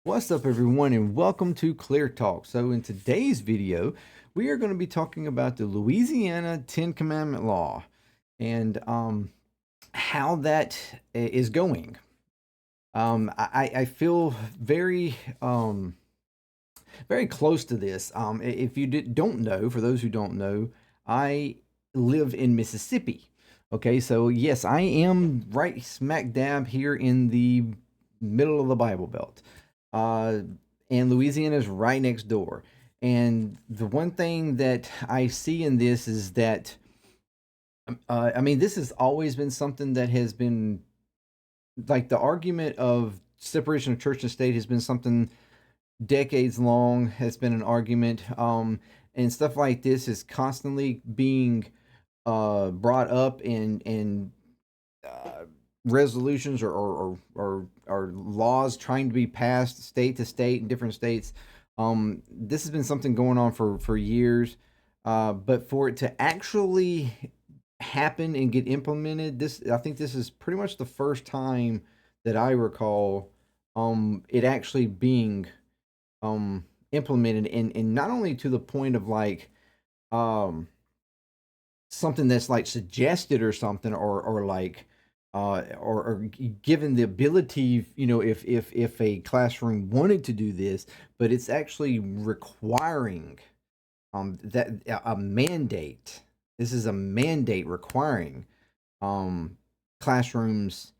What's up, everyone, and welcome to ClearTalk. So in today's video, we are going to be talking about the Louisiana 10 Commandment Law and how that is going. I feel very close to this. If you don't know, for those who don't know, I live in Mississippi. Okay, so yes, I am right smack dab here in the middle of the Bible Belt. Uh, and Louisiana is right next door. And the one thing that I see in this is that, this has always been something that has been like the argument of separation of church and state has been something decades long, has been an argument. And stuff like this is constantly being brought up and uh, resolutions or laws trying to be passed state to state in different states. This has been something going on for years, but for it to actually happen and get implemented, this I think this is pretty much the first time that I recall it actually being implemented, and not only to the point of like um something that's like suggested or something or like or given the ability, if a classroom wanted to do this, but it's actually requiring that a mandate. This is a mandate requiring classrooms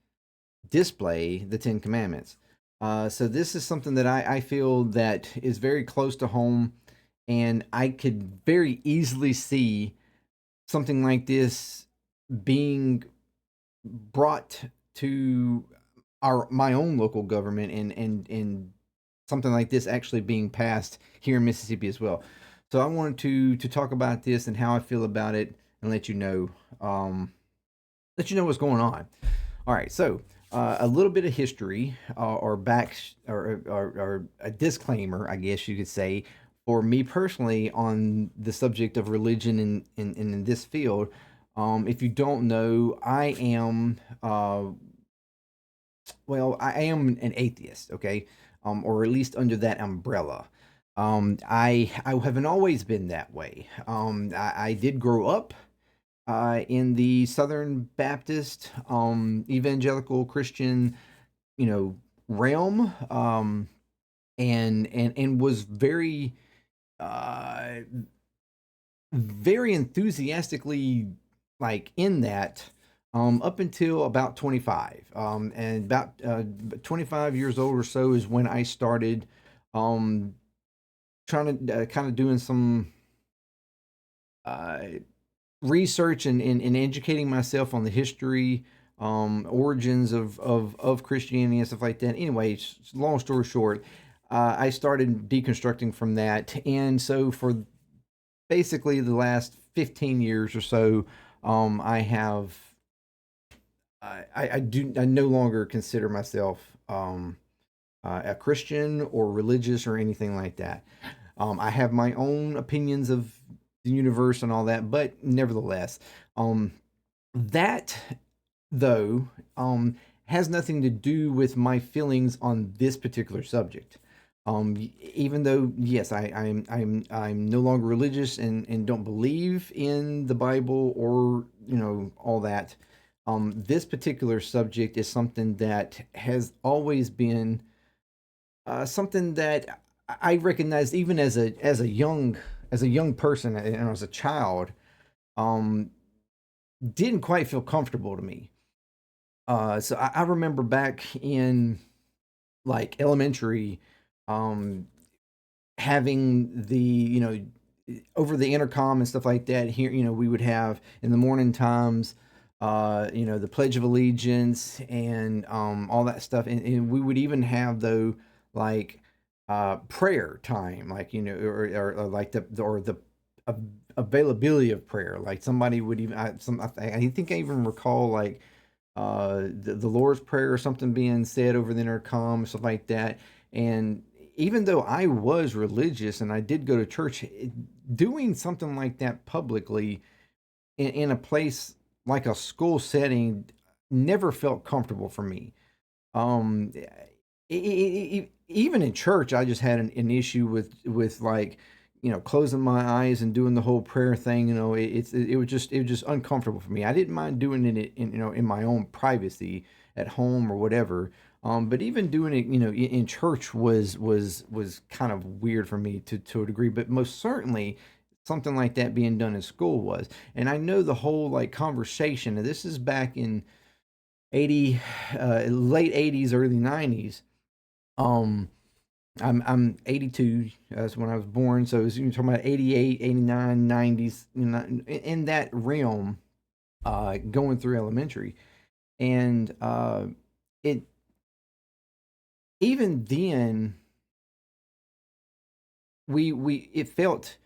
display the Ten Commandments. So this is something that I feel that is very close to home, and I could very easily see something like this being brought to my own local government, and something like this actually being passed here in Mississippi as well. So I wanted to talk about this and how I feel about it, and let you know what's going on. All right, so a little bit of history, or back, or a disclaimer, I guess you could say, for me personally on the subject of religion in this field. If you don't know, I am an atheist, okay, or at least under that umbrella. I haven't always been that way. I did grow up in the Southern Baptist, evangelical Christian, realm, and was uh, very enthusiastically like in that up until about 25, and about 25 years old or so is when I started um, trying to kind of doing some uh, research and educating myself on the history, origins of Christianity and stuff like that. Anyway, long story short, I started deconstructing from that, and so for basically the last 15 years or so, I have I no longer consider myself a Christian or religious or anything like that. I have my own opinions of the universe and all that, but nevertheless, um, that though has nothing to do with my feelings on this particular subject. Even though yes, I'm no longer religious and don't believe in the Bible or all that. This particular subject is something that has always been something that I recognized even as a young person and as a child. Um, didn't quite feel comfortable to me. So I remember back in like elementary, um, having the over the intercom and stuff like that. Here, we would have in the morning times, the Pledge of Allegiance and all that stuff, and we would even have though like prayer time, like or like the availability of prayer. Like somebody would even I think I even recall like the Lord's Prayer or something being said over the intercom, stuff like that. And even though I was religious and I did go to church, doing something like that publicly in a place like a school setting never felt comfortable for me. Um, even in church, I just had an issue with like, closing my eyes and doing the whole prayer thing. It was just uncomfortable for me. I didn't mind doing it in my own privacy at home or whatever. But even doing it, in church was kind of weird for me to a degree. But most certainly, something like that being done in school was. And I know the whole like conversation. And this is back in 80, late 80s, early 90s. Um, I'm 82. That's when I was born. So it's, you're talking about 88, 89, 90s, in that realm, going through elementary. And it even then we it felt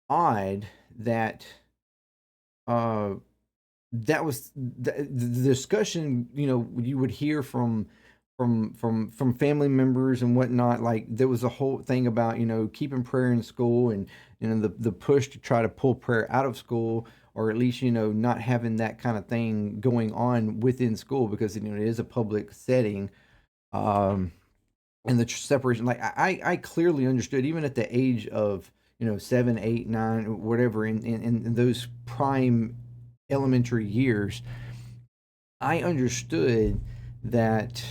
odd that uh that was the discussion, you would hear from family members and whatnot. Like, there was a whole thing about, keeping prayer in school, and the push to try to pull prayer out of school, or at least, not having that kind of thing going on within school, because it is a public setting. um and the separation, like, I clearly understood, even at the age of 7, 8, 9, whatever, in those prime elementary years, I understood that,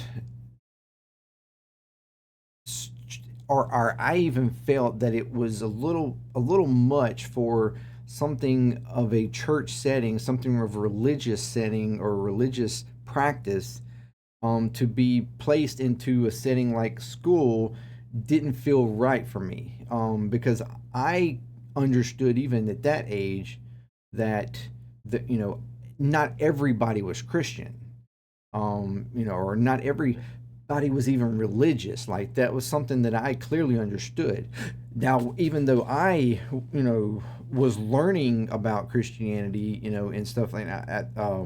or I even felt that it was a little much for something of a church setting, something of a religious setting or religious practice, to be placed into a setting like school. Didn't feel right for me, because I understood, even at that age, that not everybody was Christian, or not everybody was even religious. Like, that was something that I clearly understood. Now, even though I, was learning about Christianity, and stuff like that, uh,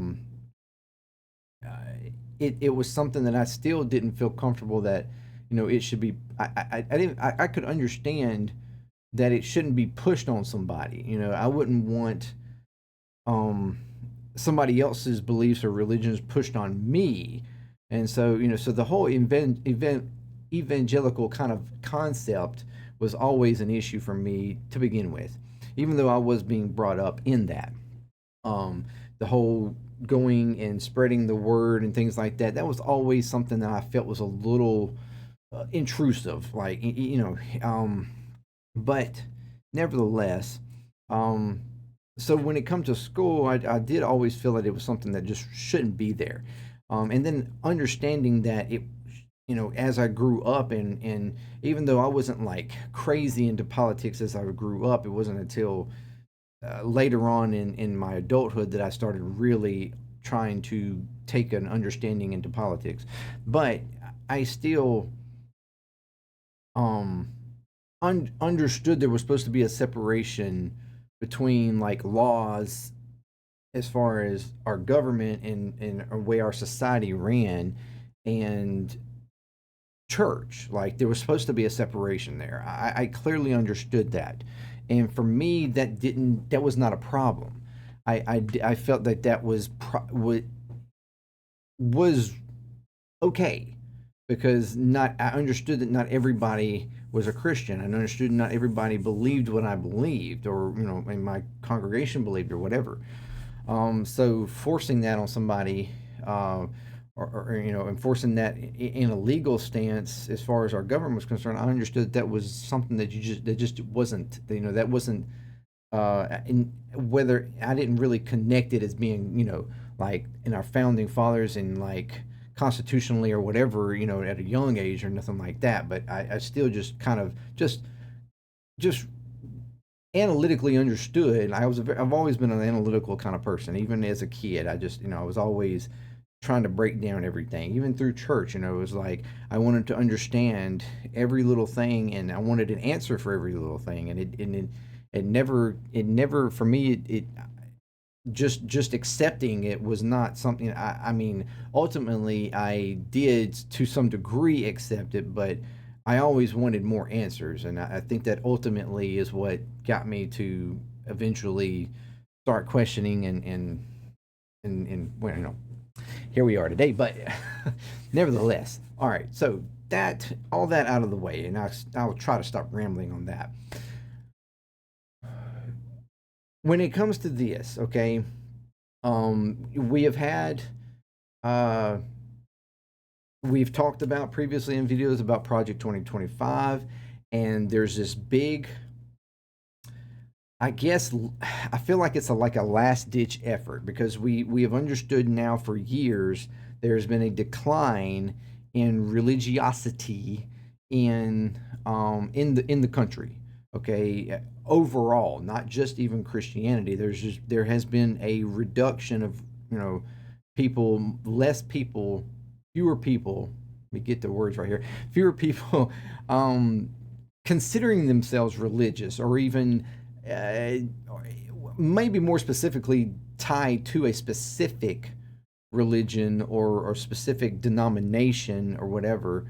it was something that I still didn't feel comfortable that, it should be. I didn't. I could understand that it shouldn't be pushed on somebody. I wouldn't want um somebody else's beliefs or religions pushed on me. And so, so the whole evangelical kind of concept was always an issue for me to begin with, even though I was being brought up in that. The whole going and spreading the word and things like that, that was always something that I felt was a little intrusive, like, but nevertheless, um, so when it comes to school, I did always feel that it was something that just shouldn't be there. And then understanding that it, as I grew up, and even though I wasn't like crazy into politics as I grew up, it wasn't until later on in my adulthood that I started really trying to take an understanding into politics. But I still um understood there was supposed to be a separation between like laws, as far as our government and the way our society ran, and church. Like, there was supposed to be a separation there. I clearly understood that, and for me, that was not a problem. I felt that that was okay, because not I understood that not everybody was a Christian. I understood not everybody believed what I believed, or in my congregation believed, or whatever. So forcing that on somebody, enforcing that in a legal stance, as far as our government was concerned, I understood that was something that just wasn't, that wasn't, in whether I didn't really connect it as being, like in our founding fathers, and like constitutionally or whatever, at a young age, or nothing like that. But I still just kind of just analytically understood. I've always been an analytical kind of person. Even as a kid, I just, I was always trying to break down everything. Even through church, it was like I wanted to understand every little thing, and I wanted an answer for every little thing. And it never for me, it just accepting it was not something. I mean, ultimately I did to some degree accept it, but I always wanted more answers, and I think that ultimately is what got me to eventually start questioning, and well, here we are today. But nevertheless, all right. So that all that out of the way, and I'll try to stop rambling on that. When it comes to this, okay, we have had uh, we've talked about previously in videos about Project 2025, and there's this big, I guess, I feel like it's like a last ditch effort, because we have understood now for years there's been a decline in religiosity in the country. Okay, overall, not just even Christianity. There has been a reduction of, people, less people, fewer people. Let me get the words right here. Fewer people considering themselves religious, or even uh, maybe more specifically tied to a specific religion, or specific denomination or whatever.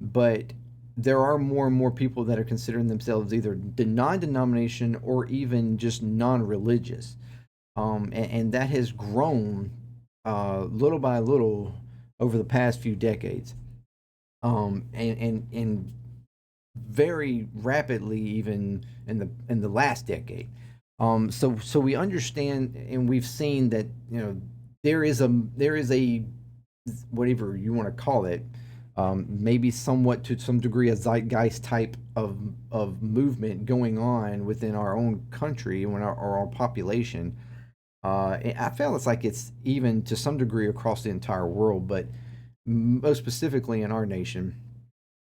But there are more and more people that are considering themselves either non-denomination or even just non-religious, and that has grown little by little over the past few decades, and very rapidly even in the last decade. So we understand, and we've seen that, there is a whatever you want to call it, maybe somewhat to some degree a zeitgeist type of movement going on within our own country, when our population. I feel it's like it's even to some degree across the entire world, but most specifically in our nation,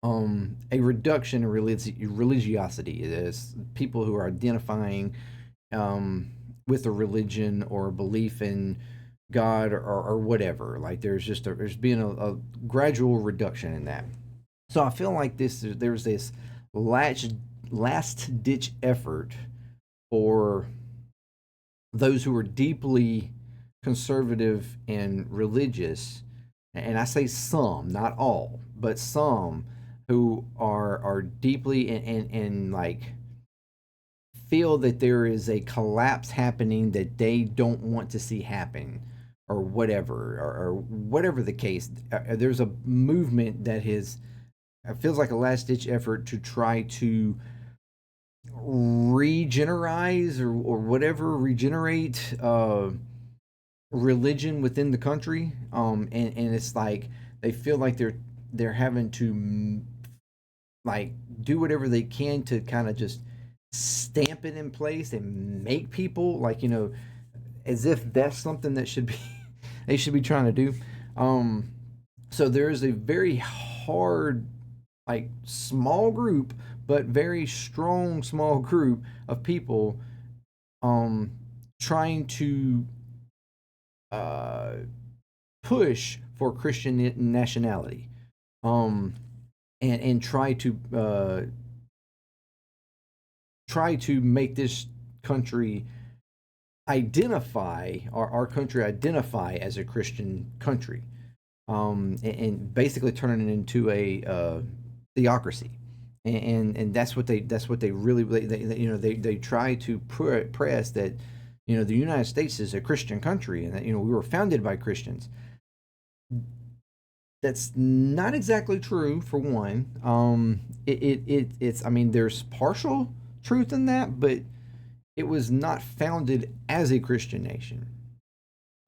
a reduction in religiosity. It is people who are identifying with a religion or a belief in God, or whatever. Like there's been a gradual reduction in that. So I feel like there's this last ditch effort for those who are deeply conservative and religious, and I say some, not all, but some, who are deeply and like feel that there is a collapse happening that they don't want to see happen, or whatever, or whatever the case. There's a movement that has, it feels like a last ditch effort to try to regenerate, regenerate religion within the country. And it's like they feel like they're having to like do whatever they can to kind of just stamp it in place and make people like, as if that's something that should be they should be trying to do. um so there is a very hard, like, small group, but very strong small group of people um trying to uh push for Christian nationality, um and try to make this country identify, or our country identify as a Christian country, and basically turning it into a theocracy. And that's what they really they try to press that, the United States is a Christian country, and that, we were founded by Christians. That's not exactly true, for one. It's, I mean, there's partial truth in that, but it was not founded as a Christian nation.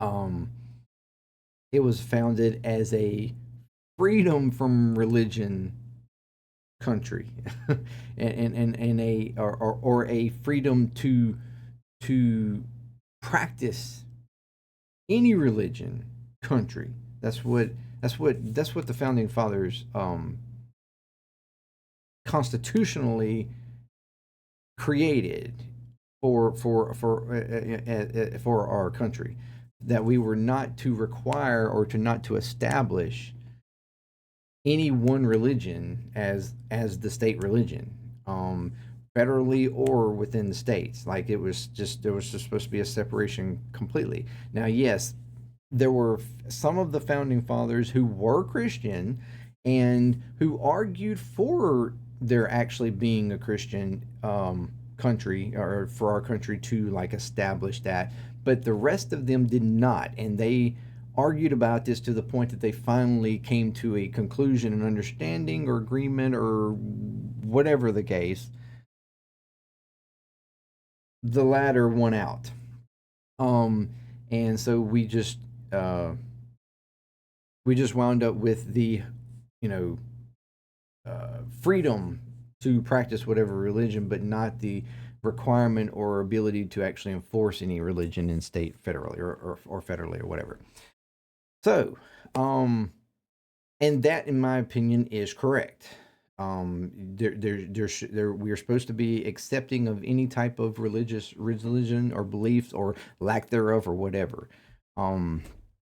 Um, it was founded as a freedom from religion country, and a, or a freedom to practice any religion country. That's what the founding fathers constitutionally created for our country, that we were not to require, or to not to establish any one religion as the state religion, federally or within the states. Like, there was just supposed to be a separation completely. Now, yes, there were some of the founding fathers who were Christian, and who argued for there actually being a Christian country, or for our country to like establish that. But the rest of them did not, and they argued about this to the point that they finally came to a conclusion, an understanding or agreement or whatever the case. The latter won out. Um, and so uh, we just wound up with the, you know, freedom to practice whatever religion, but not the requirement or ability to actually enforce any religion in state federally or federally or whatever. So, and that, in my opinion, is correct. We are supposed to be accepting of any type of religion or beliefs or lack thereof or whatever. Um,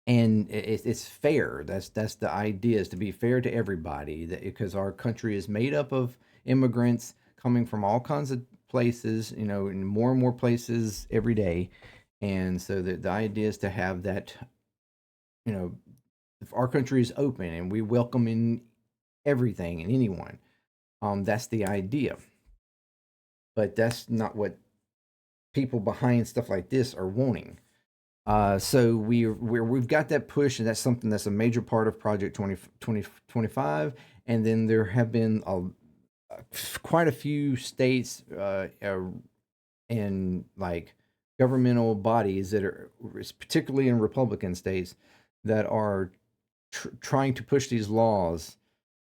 and it's fair. That's the idea, is to be fair to everybody. That because our country is made up of immigrants coming from all kinds of places, you know, in more and more places every day, and so the idea is to have that, you know, if our country is open and we welcome in everything and anyone. That's the idea, but that's not what people behind stuff like this are wanting. So we've got that push, and that's something that's a major part of Project 2025. And then there have been quite a few states and like governmental bodies that are, particularly in Republican states, that are trying to push these laws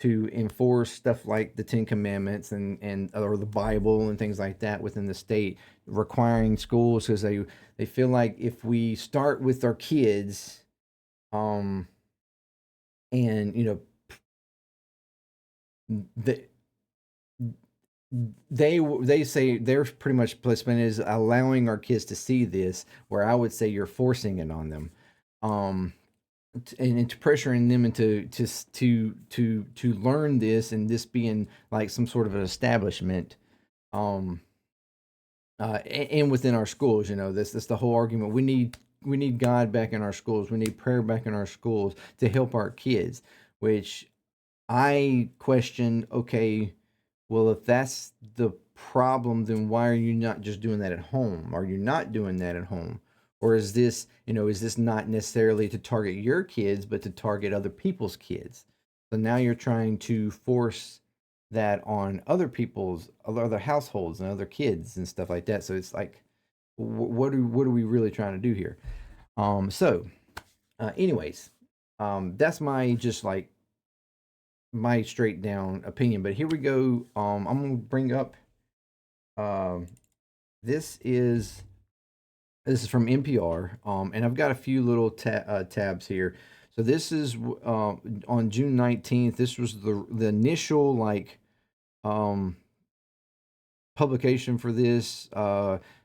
to enforce stuff like the Ten Commandments and or the Bible and things like that within the state, requiring schools because they feel like if we start with our kids, um, and you know, the, they say their pretty much placement is allowing our kids to see this, where I would say you're forcing it on them. Um, and into pressuring them into to learn this, and this being like some sort of an establishment, um and within our schools, you know, this the whole argument. We need God back in our schools, we need prayer back in our schools to help our kids, which I question. Okay, well, if that's the problem, then why are you not just doing that at home? Are you not doing that at home? Or is this, you know, is this not necessarily to target your kids, but to target other people's kids? So now you're trying to force that on other people's, other households and other kids and stuff like that. So it's like, what are we really trying to do here? Anyways, that's my just like my straight down opinion. But here we go. I'm gonna bring up. Um, this is this is from NPR. And I've got a few little tabs here. So this is on June 19th. This was the initial like um publication for this.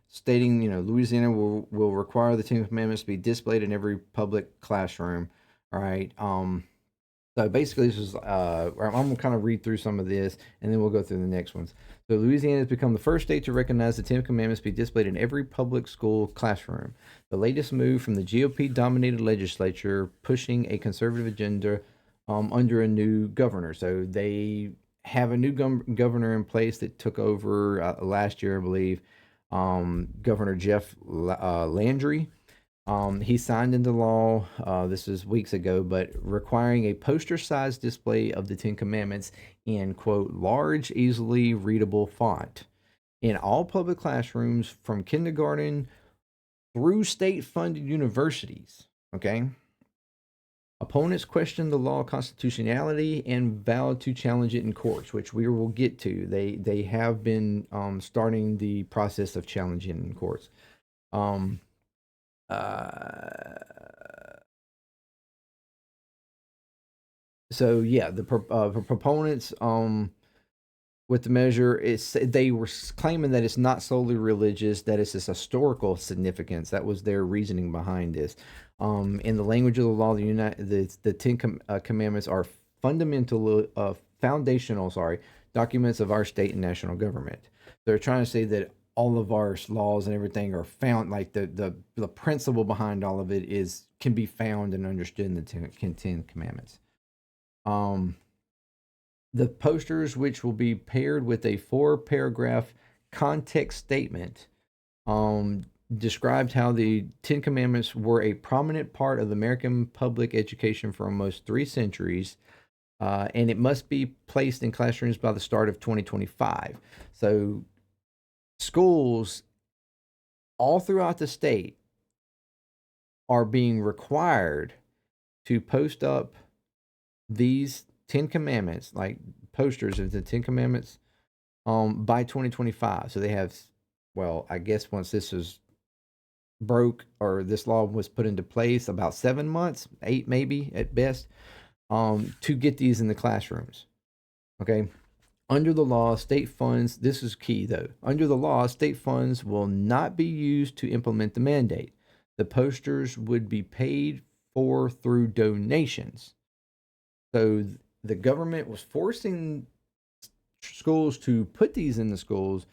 Stating, you know, Louisiana will require the Ten Commandments to be displayed in every public classroom. All right. So basically, this is I'm gonna kind of read through some of this, and then we'll go through the next ones. So Louisiana has become the first state to recognize the Ten Commandments be displayed in every public school classroom. The latest move from the GOP-dominated legislature, pushing a conservative agenda under a new governor. So they have a new governor in place that took over last year, I believe. Governor Jeff Landry. He signed into law, this was weeks ago, but requiring a poster sized display of the Ten Commandments in, quote, large, easily readable font in all public classrooms from kindergarten through state funded universities. Okay. Opponents questioned the law constitutionality and vowed to challenge it in courts, which we will get to. They have been starting the process of challenging in courts. Um, uh, so yeah, the proponents with the measure is they were claiming that it's not solely religious, that it's this historical significance. That was their reasoning behind this. In the language of the law, the Commandments are fundamental, foundational, documents of our state and national government. They're trying to say that all of our laws and everything are found, like the principle behind all of it is can be found and understood in the Ten Commandments. Um, the posters, which will be paired with a 4-paragraph context statement, described how the Ten Commandments were a prominent part of American public education for almost 3 centuries, and it must be placed in classrooms by the start of 2025. So, schools all throughout the state are being required to post up these Ten Commandments, like posters of the Ten Commandments, by 2025. So they have, well, I guess once this is broke or this law was put into place, about 7 months, 8 maybe at best, to get these in the classrooms. Okay. Under the law, state funds, this is key though. Under the law, state funds will not be used to implement the mandate. The posters would be paid for through donations. So the government was forcing schools to put these in the schools,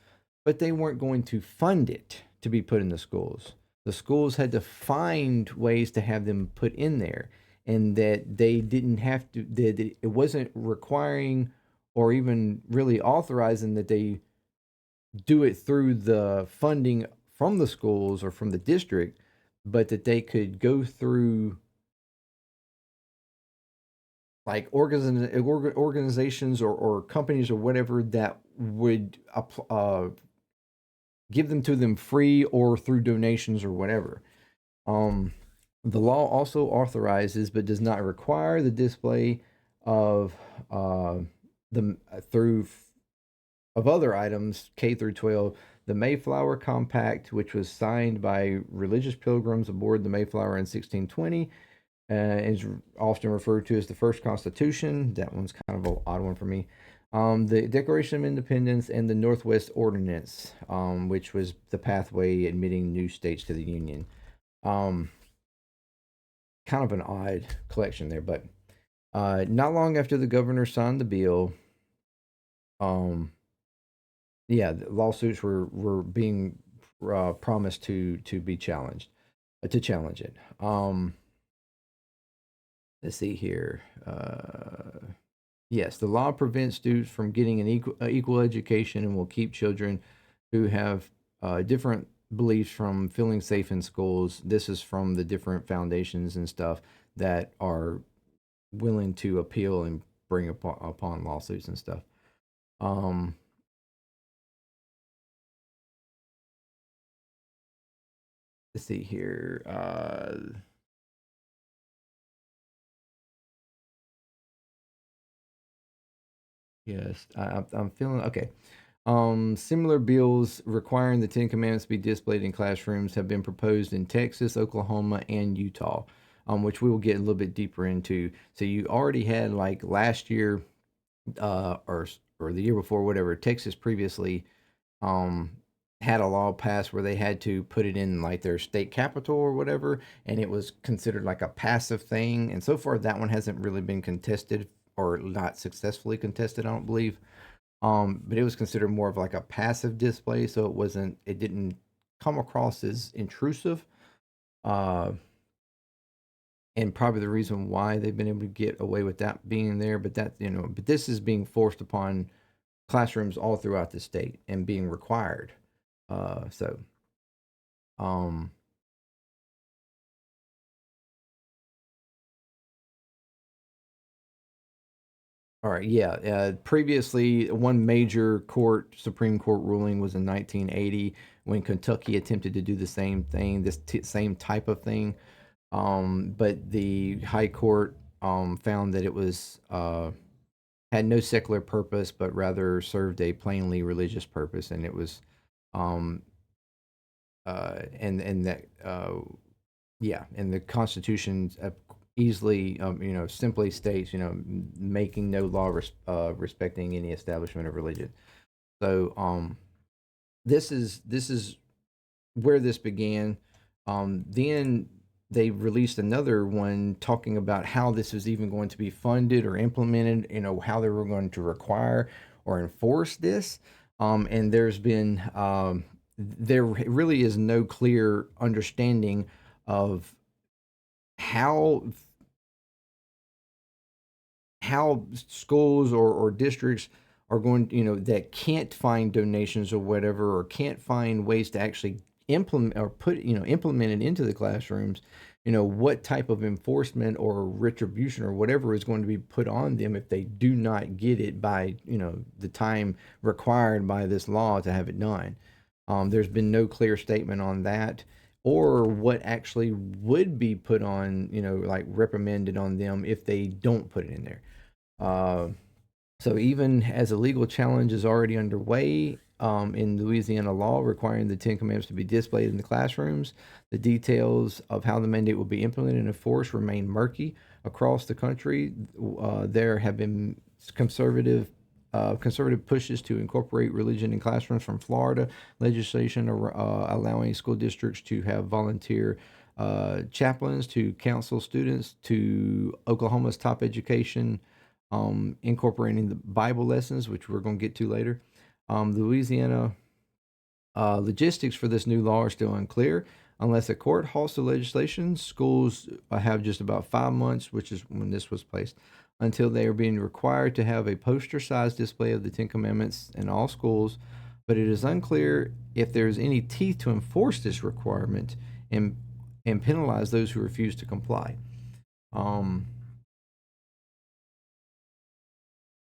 but they weren't going to fund it to be put in the schools. The schools had to find ways to have them put in there, and that they didn't have to, that it wasn't requiring or even really authorizing that they do it through the funding from the schools or from the district, but that they could go through like organizations or companies or whatever that would give them to them free or through donations or whatever. Um, the law also authorizes but does not require the display of the through of other items K through 12. The Mayflower Compact, which was signed by religious pilgrims aboard the Mayflower in 1620, is often referred to as the first Constitution. That one's kind of an odd one for me. The Declaration of Independence and the Northwest Ordinance, which was the pathway admitting new states to the Union. Kind of an odd collection there, but not long after the governor signed the bill, the lawsuits were being promised to be challenged, to challenge it. Let's see here. Yes, the law prevents students from getting an equal education and will keep children who have different beliefs from feeling safe in schools. This is from the different foundations and stuff that are willing to appeal and bring upon lawsuits and stuff. Let's see here. Yes, I'm feeling okay. Similar bills requiring the Ten Commandments be displayed in classrooms have been proposed in Texas, Oklahoma, and Utah, which we will get a little bit deeper into. So you already had like last year, or the year before, whatever. Texas previously, um, had a law passed where they had to put it in like their state capital or whatever, and it was considered like a passive thing. And so far, that one hasn't really been contested or not successfully contested, I don't believe. But it was considered more of like a passive display, so it didn't come across as intrusive. Uh, and probably the reason why they've been able to get away with that being there, but but this is being forced upon classrooms all throughout the state and being required. So, um, all right, yeah. Previously, one major Supreme Court ruling was in 1980 when Kentucky attempted to do the same thing, this same type of thing. But the High Court found that it was had no secular purpose, but rather served a plainly religious purpose, and it was um, and that yeah, and the Constitution easily simply states making no law respecting any establishment of religion. So this is where this began. Then they released another one talking about how this was even going to be funded or implemented, how they were going to require or enforce this. And there really is no clear understanding of how schools or districts are going, that can't find donations or whatever, or can't find ways to actually implement or put implemented into the classrooms, what type of enforcement or retribution or whatever is going to be put on them if they do not get it by the time required by this law to have it done. There's been no clear statement on that, or what actually would be put on, like reprimanded on them if they don't put it in there. Uh, so even as a legal challenge is already underway in Louisiana law requiring the Ten Commandments to be displayed in the classrooms, the details of how the mandate will be implemented and enforced remain murky across the country. There have been conservative pushes to incorporate religion in classrooms, from Florida legislation allowing school districts to have volunteer chaplains to counsel students, to Oklahoma's top education incorporating the Bible lessons, which we're going to get to later. Louisiana logistics for this new law are still unclear. Unless a court halts the legislation, schools have just about 5 months, which is when this was placed, until they are being required to have a poster-sized display of the Ten Commandments in all schools. But it is unclear if there is any teeth to enforce this requirement and penalize those who refuse to comply.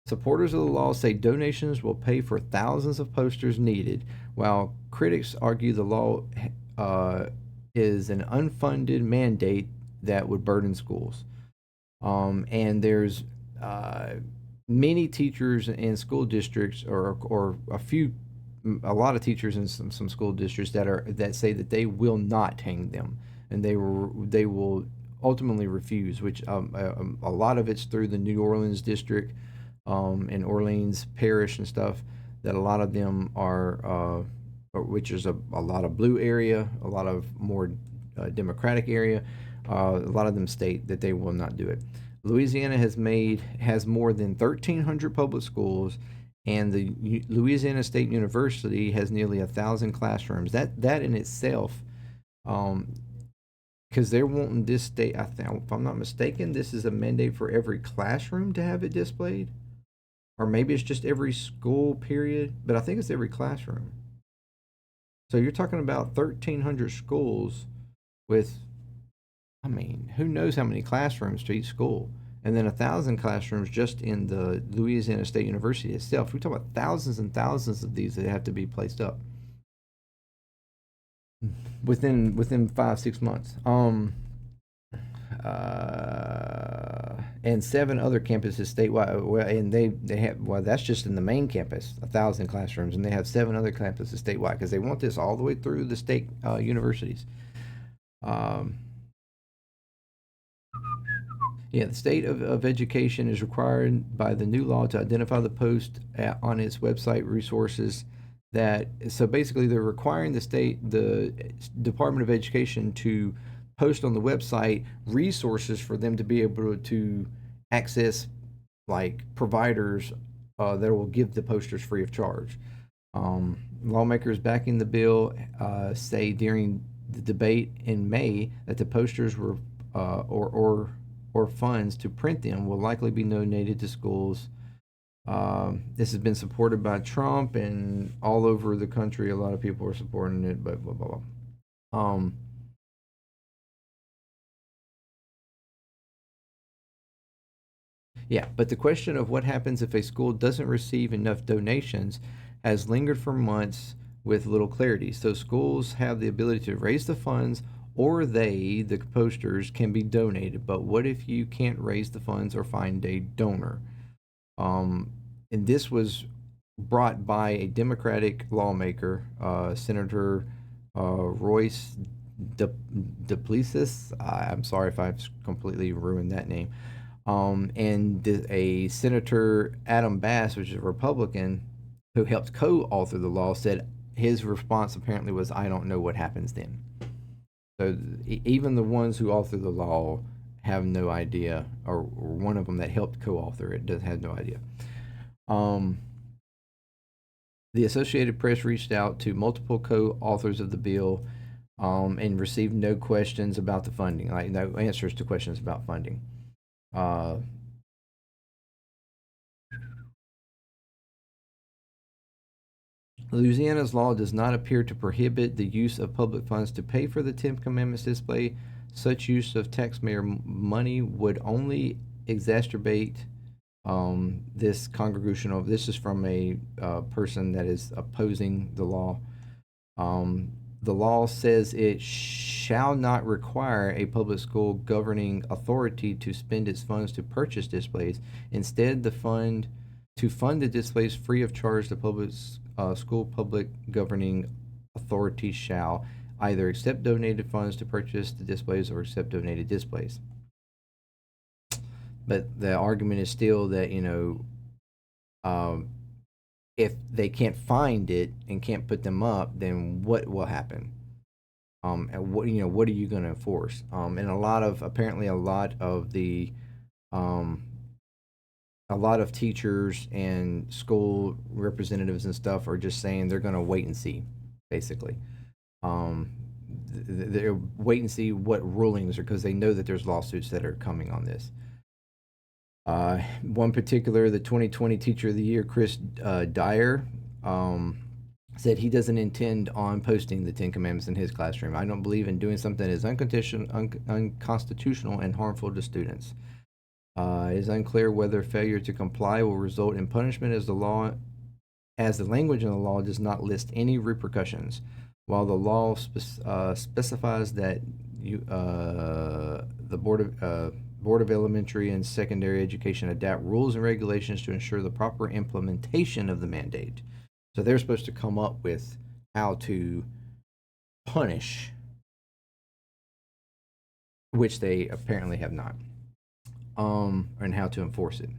Supporters of the law say donations will pay for thousands of posters needed, while critics argue the law is an unfunded mandate that would burden schools. And there's many teachers in school districts, or a lot of teachers in some school districts that say that they will not hang them, and they will ultimately refuse. Which a lot of it's through the New Orleans district. In Orleans Parish and stuff, that a lot of them are, which is a lot of blue area, a lot of more Democratic area. A lot of them state that they will not do it. Louisiana has more than 1,300 public schools, and the Louisiana State University has nearly 1,000 classrooms. That in itself, because they're wanting this state. I think, if I'm not mistaken, this is a mandate for every classroom to have it displayed. Or maybe it's just every school period, but I think it's every classroom. So you're talking about 1,300 schools with, who knows how many classrooms to each school, and then 1,000 classrooms just in the Louisiana State University itself. We talk about thousands and thousands of these that have to be placed up within 5-6 months. And 7 other campuses statewide. Well, and they have, that's just in the main campus, 1,000 classrooms, and they have 7 other campuses statewide because they want this all the way through the state universities. Yeah, the state of education is required by the new law to identify the post on its website resources. So basically, they're requiring the Department of Education to post on the website resources for them to be able to access, like providers that will give the posters free of charge. Lawmakers backing the bill say during the debate in May that the posters were or funds to print them will likely be donated to schools. This has been supported by Trump, and all over the country a lot of people are supporting it, but blah blah blah. Yeah, but the question of what happens if a school doesn't receive enough donations has lingered for months with little clarity. So schools have the ability to raise the funds, or the posters, can be donated. But what if you can't raise the funds or find a donor? And this was brought by a Democratic lawmaker, Senator Royce DePlessis. I'm sorry if I've completely ruined that name. And a Senator Adam Bass, which is a Republican, who helped co-author the law, said his response apparently was, "I don't know what happens then." So even the ones who author the law have no idea, or one of them that helped co-author it has no idea. The Associated Press reached out to multiple co-authors of the bill and received no questions about the funding, like no answers to questions about funding. Louisiana's law does not appear to prohibit the use of public funds to pay for the Ten Commandments display. Such use of taxpayer money would only exacerbate this congregational. This is from a person that is opposing the law. Um, the law says it shall not require a public school governing authority to spend its funds to purchase displays. Instead, to fund the displays free of charge, the school public governing authority shall either accept donated funds to purchase the displays or accept donated displays. But the argument is still that, um, if they can't find it and can't put them up, then what will happen? And what are you going to enforce? And apparently a lot of um, a lot of teachers and school representatives and stuff are just saying they're going to wait and see, basically. Um, they're wait and see what rulings are, because they know that there's lawsuits that are coming on this. One particular, the 2020 Teacher of the Year, Chris Dyer, said he doesn't intend on posting the Ten Commandments in his classroom. I don't believe in doing something that is unconstitutional and harmful to students. It is unclear whether failure to comply will result in punishment, as the language in the law does not list any repercussions. While the law specifies that the Board of Elementary and Secondary Education adapt rules and regulations to ensure the proper implementation of the mandate. So they're supposed to come up with how to punish, which they apparently have not, and how to enforce it.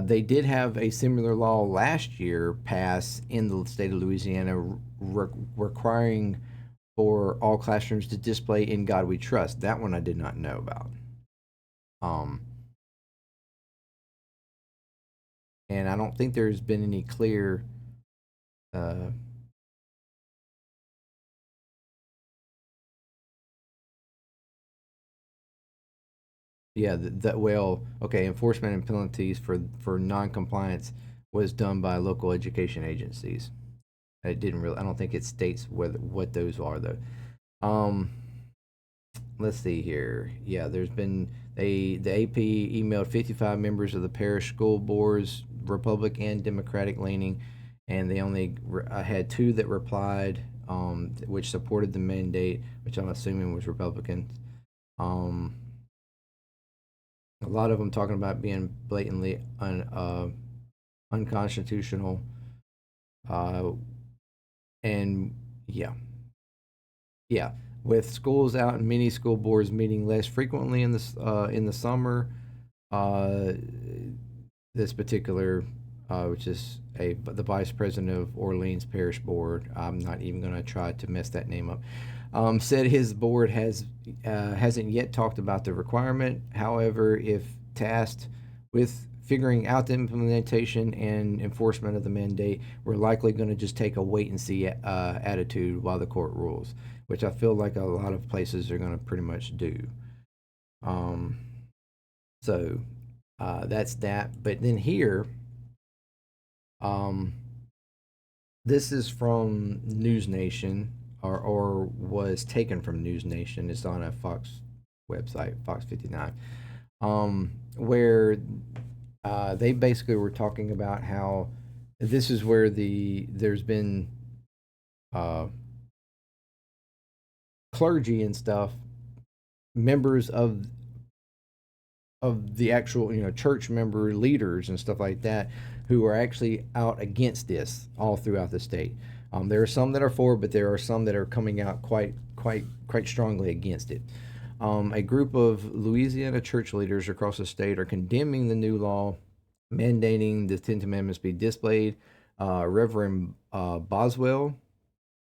They did have a similar law last year pass in the state of Louisiana, requiring for all classrooms to display "In God We Trust." That one I did not know about. And I don't think there's been any clear uh, yeah, okay, enforcement and penalties for non-compliance was done by local education agencies. It didn't really. I don't think it states what those are though. Um, let's see here. Yeah, there's been the AP emailed 55 members of the parish school boards, Republican and Democratic leaning, and they only had two that replied, which supported the mandate, which I'm assuming was Republicans. A lot of them talking about being blatantly unconstitutional, uh, and yeah, yeah. With schools out and many school boards meeting less frequently in the summer, uh, this particular, which is the vice president of Orleans Parish Board, I'm not even going to try to mess that name up, said his board hasn't yet talked about the requirement. However, if tasked with figuring out the implementation and enforcement of the mandate, we're likely going to just take a wait and see attitude while the court rules, which I feel like a lot of places are going to pretty much do. So that's that. But then here, um, this is from News Nation, or was taken from News Nation. It's on a Fox website, Fox 59, where they basically were talking about how this is where there's been clergy and stuff, members of the actual church member leaders and stuff like that, who are actually out against this all throughout the state. There are some that are for, but there are some that are coming out quite strongly against it. A group of Louisiana church leaders across the state are condemning the new law mandating the Ten Commandments be displayed. Reverend Boswell,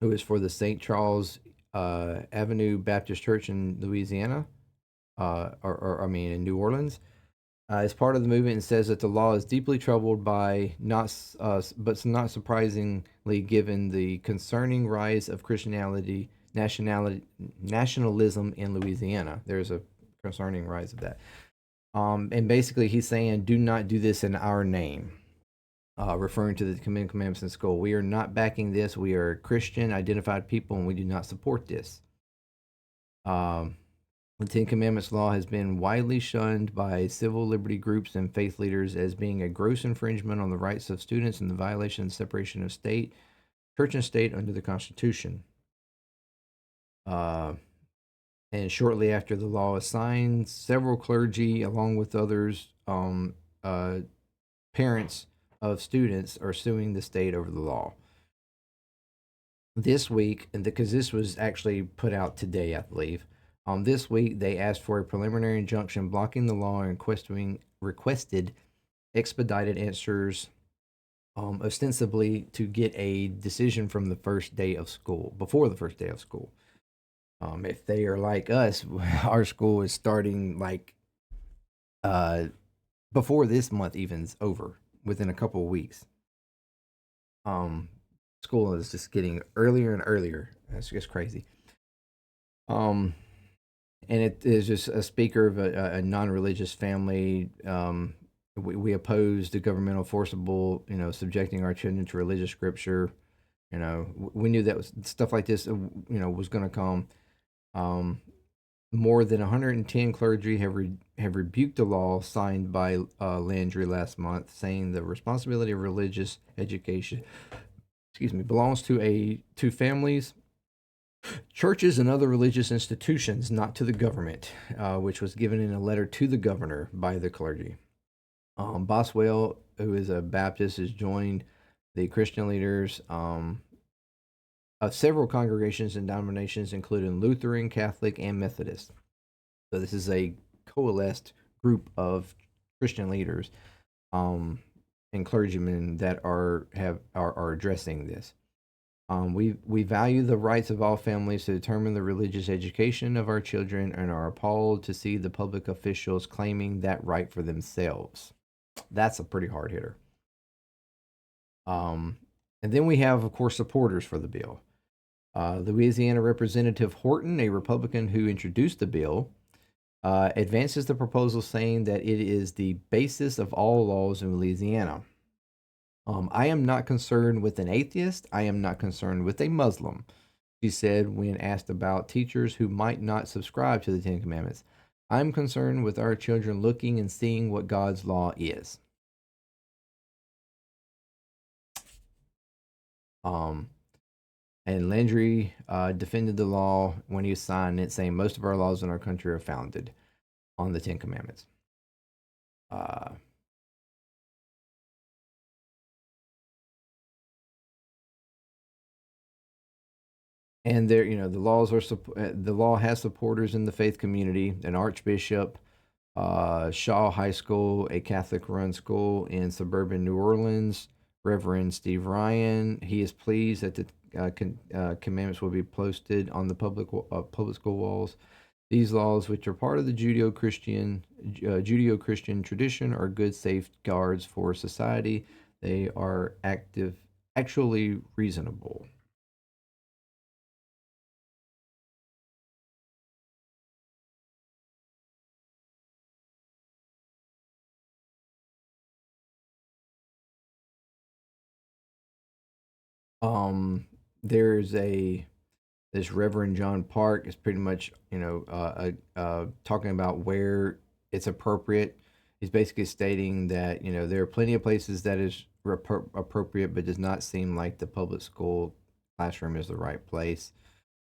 who is for the St. Charles Avenue Baptist Church in Louisiana, in New Orleans, is part of the movement, and says that the law is deeply troubled by but not surprisingly, given the concerning rise of Christianity, nationalism in Louisiana. There's a concerning rise of that. And basically, he's saying, do not do this in our name. referring to the Ten Commandments in school. We are not backing this. We are Christian identified people, and we do not support this. Um, the Ten Commandments law has been widely shunned by civil liberty groups and faith leaders as being a gross infringement on the rights of students and the violation of the separation of church and state under the Constitution. And shortly after the law is signed, several clergy, along with others, parents of students, are suing the state over the law. This week, and because this was actually put out today, I believe, this week they asked for a preliminary injunction blocking the law and requested expedited answers, ostensibly to get a decision from the first day of school, before the first day of school. If they are like us, our school is starting like before this month even's over, within a couple of weeks. School is just getting earlier and earlier. That's just crazy. And it is just a speaker of a non-religious family. We oppose the governmental forcible, subjecting our children to religious scripture. We knew that was stuff like this, was going to come. More than 110 clergy have rebuked the law signed by Landry last month, saying the responsibility of religious education, belongs to families, churches, and other religious institutions, not to the government, which was given in a letter to the governor by the clergy. Boswell, who is a Baptist, has joined the Christian leaders of several congregations and denominations, including Lutheran, Catholic, and Methodist. So this is a coalesced group of Christian leaders and clergymen that are addressing this. We value the rights of all families to determine the religious education of our children and are appalled to see the public officials claiming that right for themselves. That's a pretty hard hitter. And then we have, of course, supporters for the bill. Louisiana Representative Horton, a Republican who introduced the bill, advances the proposal saying that it is the basis of all laws in Louisiana. I am not concerned with an atheist. I am not concerned with a Muslim, she said when asked about teachers who might not subscribe to the Ten Commandments. I'm concerned with our children looking and seeing what God's law is. And Landry defended the law when he signed it, saying most of our laws in our country are founded on the Ten Commandments. And there, the law has supporters in the faith community. An archbishop, Shaw High School, a Catholic-run school in suburban New Orleans, Reverend Steve Ryan. He is pleased that the commandments will be posted on the public school walls. These laws, which are part of the Judeo-Christian tradition, are good safeguards for society. They are actually reasonable. There's this Reverend John Park is pretty much, talking about where it's appropriate. He's basically stating that, there are plenty of places that is appropriate, but does not seem like the public school classroom is the right place.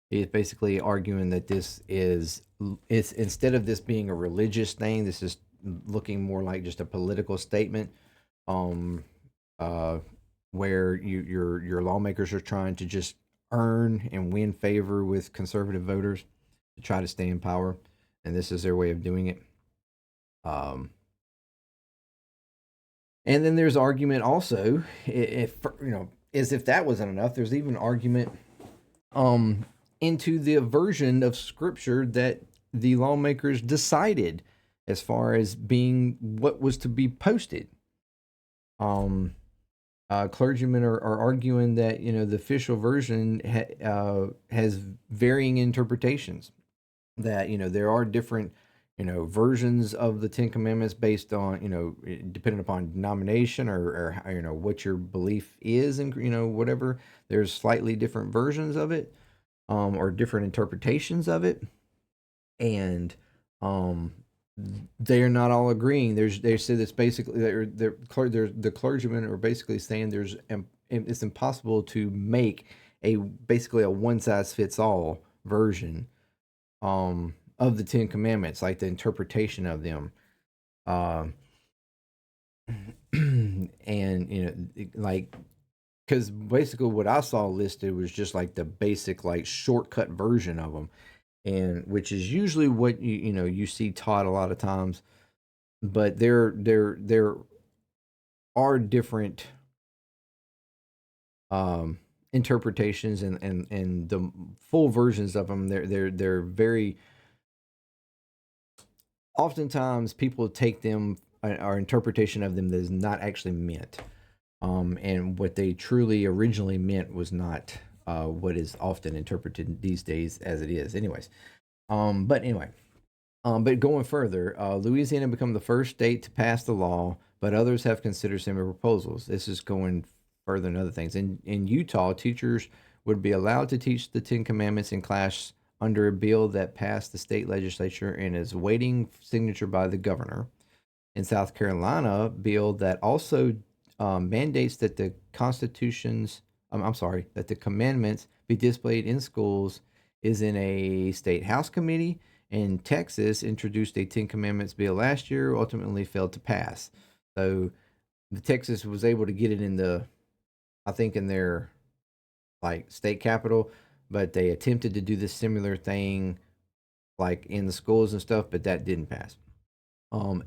He's basically arguing that it's instead of this being a religious thing, this is looking more like just a political statement. Where your lawmakers are trying to just earn and win favor with conservative voters to try to stay in power, and this is their way of doing it. And then there's argument also, if as if that wasn't enough, there's even argument into the version of scripture that the lawmakers decided as far as being what was to be posted. Clergymen are arguing that the official version has varying interpretations. That there are different versions of the Ten Commandments based on, depending upon denomination or what your belief is, and whatever. There's slightly different versions of it, or different interpretations of it, and um, they're not all agreeing. They say this basically the clergymen are basically saying it's impossible to make basically a one size fits all version of the Ten Commandments, like the interpretation of them. Um, and like, because basically what I saw listed was just like the basic like shortcut version of them, and which is usually what you see taught a lot of times. But there are different um interpretations, and the full versions of them. They're very oftentimes people take them, our interpretation of them, that is not actually meant. And what they truly originally meant was not what is often interpreted these days as it is. Anyways, but anyway, but going further, Louisiana became the first state to pass the law, but others have considered similar proposals. This is going further than other things. In Utah, teachers would be allowed to teach the Ten Commandments in class under a bill that passed the state legislature and is awaiting signature by the governor. In South Carolina, bill that also mandates that the constitutions, I'm sorry, that the commandments be displayed in schools is in a state house committee. In Texas, introduced a Ten Commandments bill last year, ultimately failed to pass. So the Texas was able to get it I think in their like state capital, but they attempted to do this similar thing like in the schools and stuff, but that didn't pass. Um,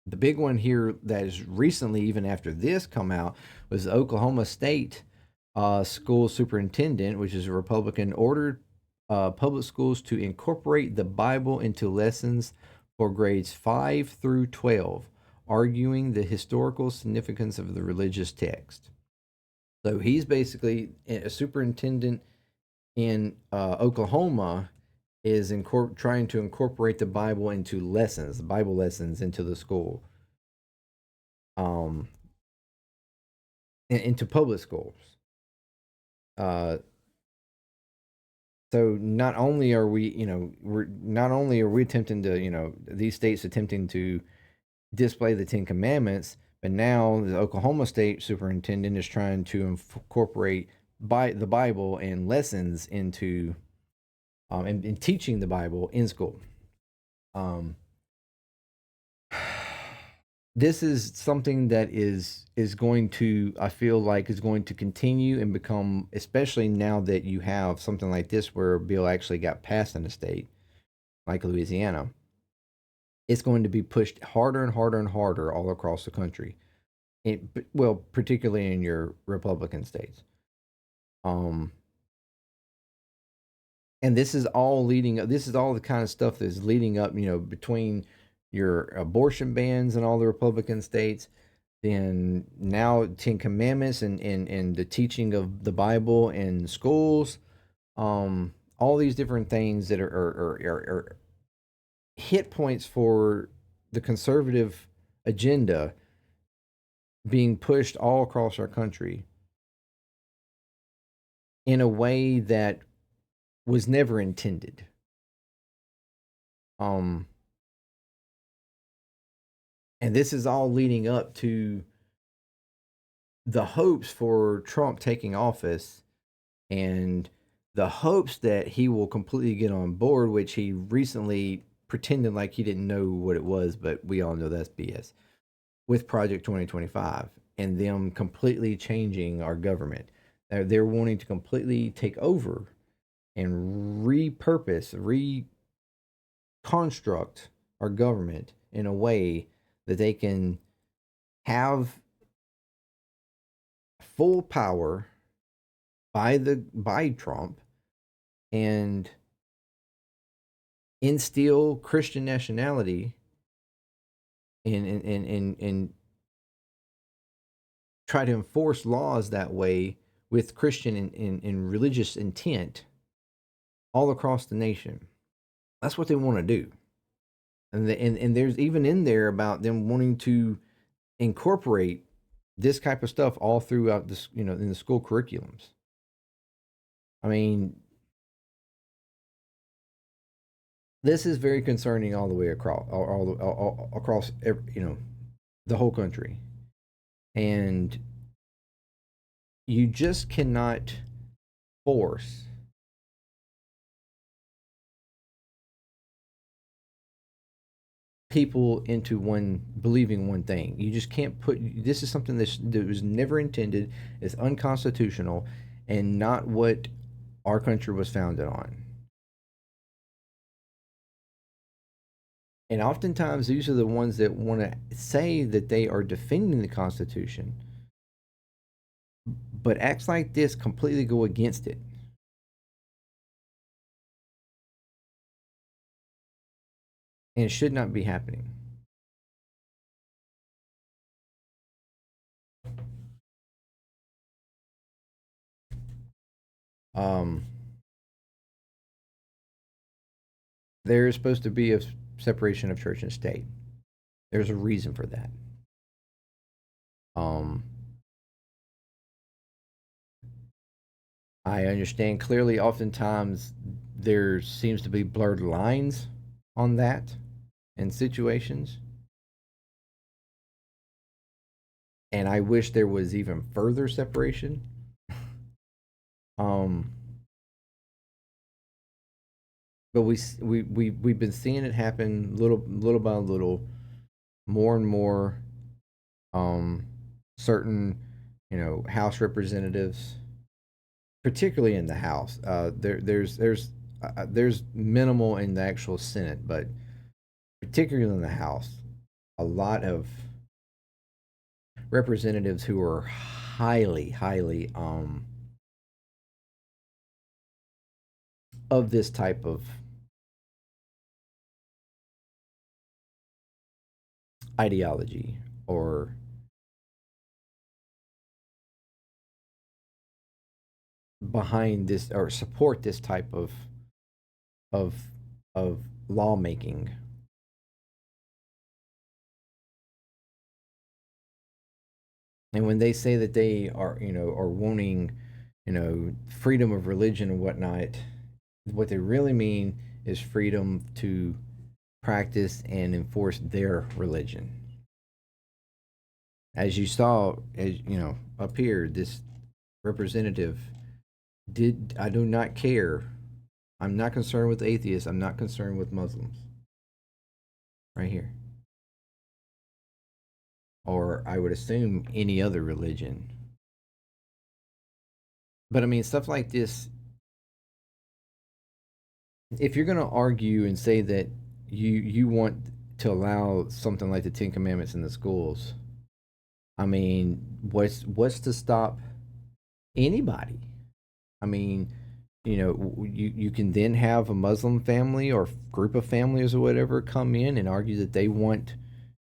the big one here that is recently, even after this come out, was the Oklahoma State school superintendent, which is a Republican, ordered public schools to incorporate the Bible into lessons for grades 5 through 12, arguing the historical significance of the religious text. So he's basically a superintendent in Oklahoma, is trying to incorporate the Bible into lessons, Bible lessons into the school, um, into public schools. Uh, so not only are we, attempting to, these states attempting to display the Ten Commandments, but now the Oklahoma State superintendent is trying to incorporate the Bible and lessons into, and teaching the Bible in school. This is something that is going to, I feel like, is going to continue and become, especially now that you have something like this where a bill actually got passed in a state like Louisiana. It's going to be pushed harder and harder and harder all across the country. Well, particularly in your Republican states. Um, and this is all leading up. This is all the kind of stuff that is leading up. Between your abortion bans in all the Republican states, then now Ten Commandments and the teaching of the Bible in schools, all these different things that are hit points for the conservative agenda being pushed all across our country in a way that was never intended. And this is all leading up to the hopes for Trump taking office, and the hopes that he will completely get on board, which he recently pretended like he didn't know what it was, but we all know that's BS, with Project 2025 and them completely changing our government. They're wanting to completely take over and repurpose, reconstruct our government in a way that they can have full power by Trump and instill Christian nationality and try to enforce laws that way with Christian and religious intent all across the nation. That's what they want to do. And there's even in there about them wanting to incorporate this type of stuff all throughout this, in the school curriculums. I mean, this is very concerning all the way across, all across, the whole country, and you just cannot force people into one believing one thing. You just can't put this is something that was never intended, is unconstitutional, and not what our country was founded on. And oftentimes these are the ones that want to say that they are defending the Constitution, but acts like this completely go against it. And it should not be happening. Um, there is supposed to be a separation of church and state. There's a reason for that. Um, I understand clearly, oftentimes, there seems to be blurred lines on that in situations. And I wish there was even further separation. Um, but we've been seeing it happen little by little, more and more. Um, certain, House representatives, particularly in the House. There's minimal in the actual Senate, but particularly in the House, a lot of representatives who are highly of this type of ideology, or behind this, or support this type of of lawmaking. And when they say that they are wanting, freedom of religion and whatnot, what they really mean is freedom to practice and enforce their religion. As you saw, as up here, this representative did. I do not care. I'm not concerned with atheists. I'm not concerned with Muslims. Right here. Or I would assume any other religion. But I mean, stuff like this, if you're going to argue and say that you want to allow something like the Ten Commandments in the schools, I mean, what's to stop anybody? I mean, you can then have a Muslim family or group of families or whatever come in and argue that they want,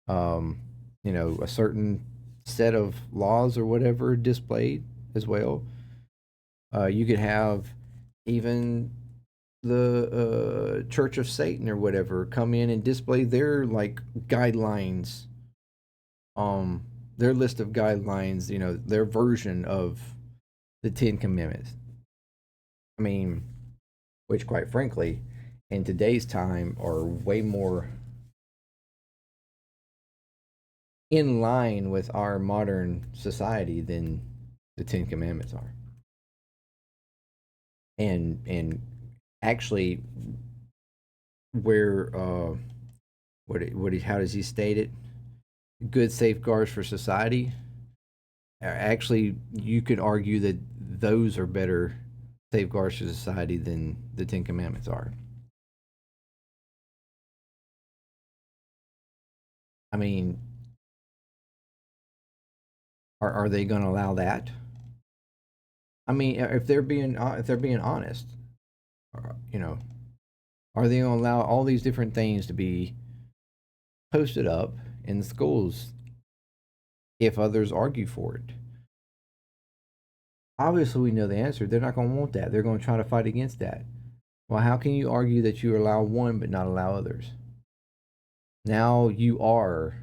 a certain set of laws or whatever displayed as well. You could have even the Church of Satan or whatever come in and display their like guidelines, um, their list of guidelines, their version of the Ten Commandments. I mean, which quite frankly, in today's time, are way more in line with our modern society than the Ten Commandments are. And actually, where how does he state it? Good safeguards for society. Actually, you could argue that those are better safeguards for society than the Ten Commandments are. I mean, are they going to allow that? I mean, if they're being honest, you know, are they going to allow all these different things to be posted up in schools if others argue for it? Obviously, we know the answer. They're not going to want that. They're going to try to fight against that. Well, how can you argue that you allow one but not allow others? Now you are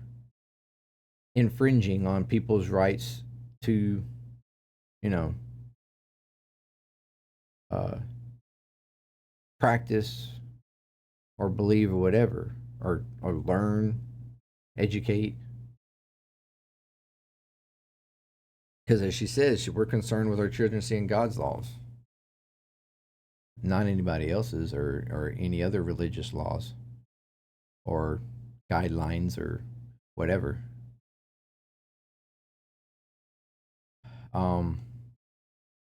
infringing on people's rights to, you know, uh, practice or believe or whatever, or learn, educate. Because as she says, we're concerned with our children seeing God's laws, not anybody else's or any other religious laws or guidelines or whatever. Um,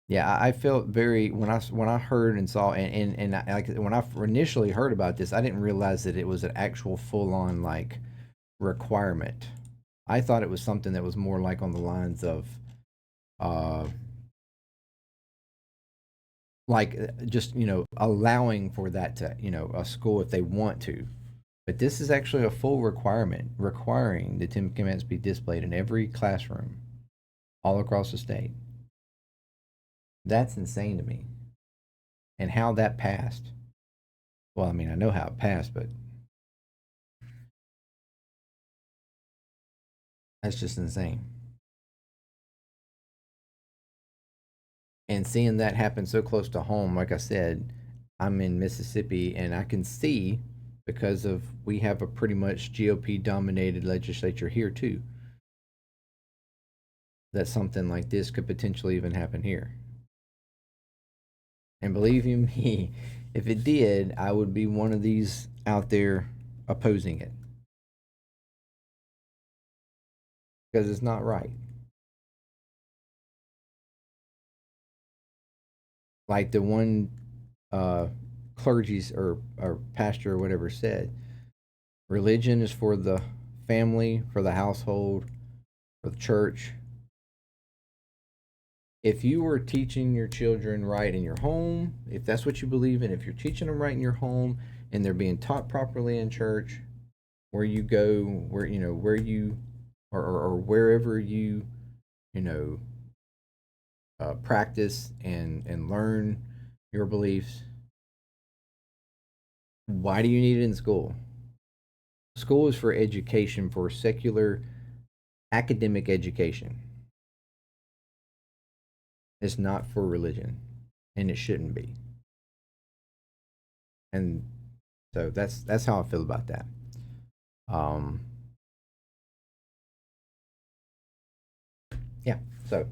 yeah, I felt very when I heard and saw and like when I initially heard about this, I didn't realize that it was an actual full on like requirement. I thought it was something that was more like on the lines of uh like just allowing for that to a school if they want to, but this is actually a full requirement requiring the Ten Commandments be displayed in every classroom all across the state. That's insane to me. And how that passed, well, I mean, I know how it passed, but that's just insane. And seeing that happen so close to home, like I said, I'm in Mississippi and I can see, because of we have a pretty much GOP dominated legislature here too, that something like this could potentially even happen here. And believe you me, if it did, I would be one of these out there opposing it because it's not right. Like the one uh, clergy's or pastor or whatever said, religion is for the family, for the household, for the church. If you were teaching your children right in your home, if that's what you believe in, if you're teaching them right in your home and they're being taught properly in church, where you go, where where you or wherever you know practice and learn your beliefs, why do you need it in school? School is for education, for secular academic education. It's not for religion, and it shouldn't be. And so that's how I feel about that. Um, yeah. So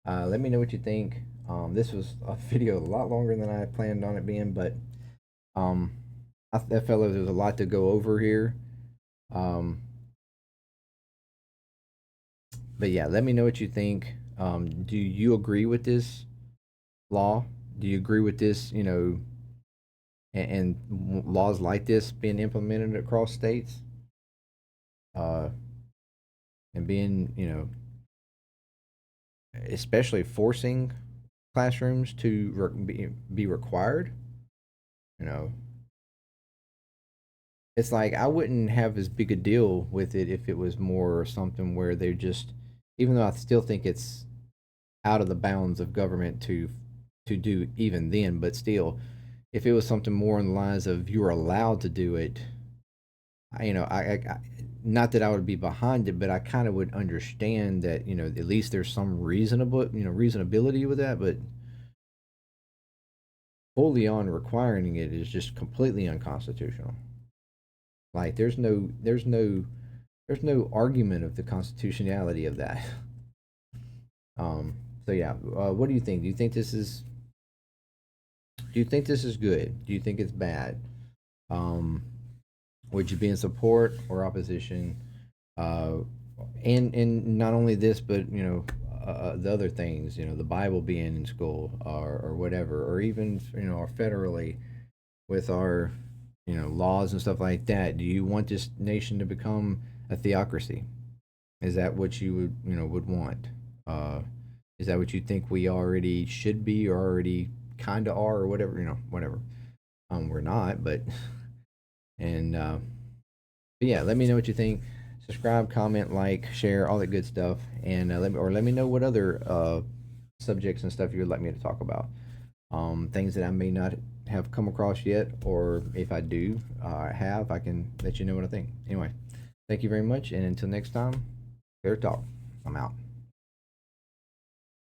let me know what you think. This was a video a lot longer than I planned on it being, but um, I felt like there was a lot to go over here. Um, but yeah, let me know what you think. Do you agree with this law? Do you agree with this? And laws like this being implemented across states, uh, and being especially forcing classrooms to be required. You know, it's like I wouldn't have as big a deal with it if it was more something where they're just, even though I still think it's out of the bounds of government to do even then, but still, if it was something more in the lines of you're allowed to do it, I not that I would be behind it, but I kind of would understand that at least there's some reasonable reasonability with that, but fully on requiring it is just completely unconstitutional. Like there's no argument of the constitutionality of that. So yeah, what do you think? Do you think this is good? Do you think it's bad? Um, would you be in support or opposition? Uh, and not only this, but the other things, the Bible being in school or whatever, or even federally with our laws and stuff like that. Do you want this nation to become a theocracy? Is that what you would want? Uh, is that what you think we already should be or already kind of are or whatever? Whatever. We're not, but and but yeah, let me know what you think. Subscribe, comment, like, share, all that good stuff, and let me know what other subjects and stuff you would like me to talk about. Things that I may not have come across yet, or if I do have, I can let you know what I think. Anyway, thank you very much, and until next time, fair talk. I'm out.